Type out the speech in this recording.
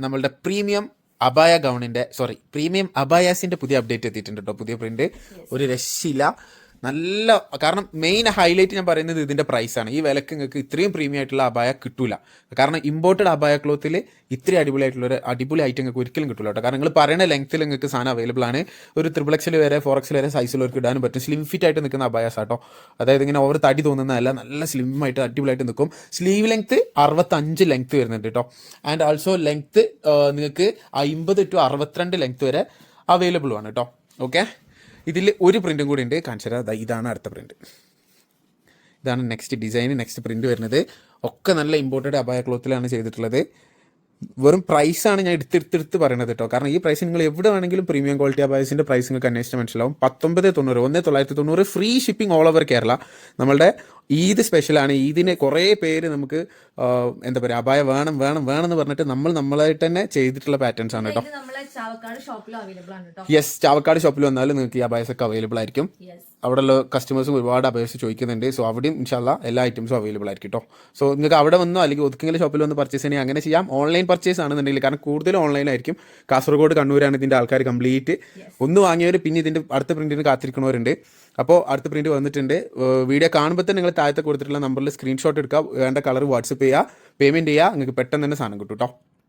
നമ്മളുടെ premium premium അബായാസിന്റെ പുതിയ update എത്തിയിട്ടുണ്ട് കേട്ടോ. പുതിയ പ്രിന്റ് ഒരു രക്ഷയില്ല, നല്ല. കാരണം മെയിൻ ഹൈലൈറ്റ് ഞാൻ പറയുന്നത് ഇതിന്റെ പ്രൈസാണ്. ഈ വിലക്ക് നിങ്ങൾക്ക് ഇത്രയും പ്രീമിയം ആയിട്ടുള്ള അബായ കിട്ടൂല. കാരണം ഇമ്പോർട്ടഡ് അബായ ക്ലോത്തിൽ ഇത്രയും അടിപൊളി ഐറ്റം നിങ്ങൾക്ക് ഒരിക്കലും കിട്ടില്ല കേട്ടോ. കാരണം നിങ്ങൾ പറയുന്ന ലെങ്ത്തിൽ നിങ്ങൾക്ക് സാധനം അവൈലബിൾ ആണ്. ഒരു 3XL വരെ 4XL വരെ സൈസിലുള്ളവർക്ക് ഇടാനും പറ്റും. സ്ലിം ഫിറ്റ് ആയിട്ട് നിൽക്കുന്ന അബായാസ് കേട്ടോ. അതായത് ഇങ്ങനെ ഓവർ തടി തോന്നുന്നതല്ല, നല്ല സ്ലിം ആയിട്ട് അടിപൊളിയായിട്ട് നിൽക്കും. സ്ലീവ് ലെങ്ത്ത് 65 ലെങ്ത്ത് വരുന്നുണ്ട് കേട്ടോ. ആൻഡ് ആൾസോ ലെങ്ത്ത് നിങ്ങൾക്ക് 50 to 62 ലെങ്ത്ത് വരെ അവൈലബിൾ ആണ് കേട്ടോ. ഓക്കെ, ഇതിൽ ഒരു പ്രിൻറ്റും കൂടി ഉണ്ട്, കാണിച്ചു തരാം. ഇതാണ് അടുത്ത പ്രിൻറ്റ്. ഇതാണ് നെക്സ്റ്റ് ഡിസൈൻ, നെക്സ്റ്റ് പ്രിൻറ്റ് വരുന്നത്. ഒക്കെ നല്ല ഇമ്പോർട്ടഡ് അബായ ക്ലോത്തിലാണ് ചെയ്തിട്ടുള്ളത്. വെറും പ്രൈസാണ് ഞാൻ എടുത്തെടുത്ത് പറയുന്നത് കേട്ടോ. കാരണം ഈ പ്രൈസ് നിങ്ങൾ എവിടെ വേണമെങ്കിലും പ്രീമിയം ക്വാളിറ്റി അബായസിൻ്റെ പ്രൈസ് നിങ്ങൾക്ക് അന്വേഷിച്ച് മനസ്സിലാവും. 1990, 1990 free shipping all over Kerala. നമ്മളുടെ ഈദ് സ്പെഷ്യലാണ്. ഈദിന് കുറേ പേര് നമുക്ക് എന്താ പറയുക, അബായ വേണം എന്ന് പറഞ്ഞിട്ട് നമ്മളായിട്ട് തന്നെ ചെയ്തിട്ടുള്ള പാറ്റേൺസ് ആണ് കേട്ടോ. യെസ്, ചാവക്കാട് ഷോപ്പിൽ വന്നാലും നിങ്ങൾക്ക് ഈ അബായസ് ഒക്കെ അവൈലബിൾ ആയിരിക്കും. അവിടെയുള്ള കസ്റ്റമേഴ്സും ഒരുപാട് അപേക്ഷിച്ച് ചോദിക്കുന്നുണ്ട്. സോ അവിടെയും ഇൻഷാല്ല എല്ലാ ഐറ്റംസും അവൈലബിൾ ആയിരിക്കും കേട്ടോ. സോ നിങ്ങൾക്ക് അവിടെ വന്നോ അല്ലെങ്കിൽ ഒതുക്കെങ്കിലും ഷോപ്പിൽ വന്ന് പർച്ചേസ് ചെയ്യണമെങ്കിൽ അങ്ങനെ ചെയ്യാം. ഓൺലൈൻ പർച്ചേസ് ആണെന്നുണ്ടെങ്കിൽ, കാരണം കൂടുതലും ഓൺലൈനായിരിക്കും. കാസർഗോഡ്, കണ്ണൂരാണ് ഇതിൻ്റെ ആൾക്കാർ കംപ്ലീറ്റ്. ഒന്ന് വാങ്ങിയവർ പിന്നെ ഇതിൻ്റെ അടുത്ത പ്രിൻറ്റിന് കാത്തിരിക്കുന്നവരുണ്ട്. അപ്പോൾ അടുത്ത പ്രിൻറ്റ് വന്നിട്ടുണ്ട്. വീഡിയോ കാണുമ്പോൾ തന്നെ നിങ്ങൾ താഴത്തെ കൊടുത്തിട്ടുള്ള നമ്പറിൽ സ്ക്രീൻഷോട്ട് എടുക്കുക, വേണ്ട കളർ വാട്സപ്പ് ചെയ്യുക, പേയ്മെൻറ്റ് ചെയ്യുക, നിങ്ങൾക്ക് പെട്ടെന്ന് തന്നെ സാധനം കിട്ടും കേട്ടോ.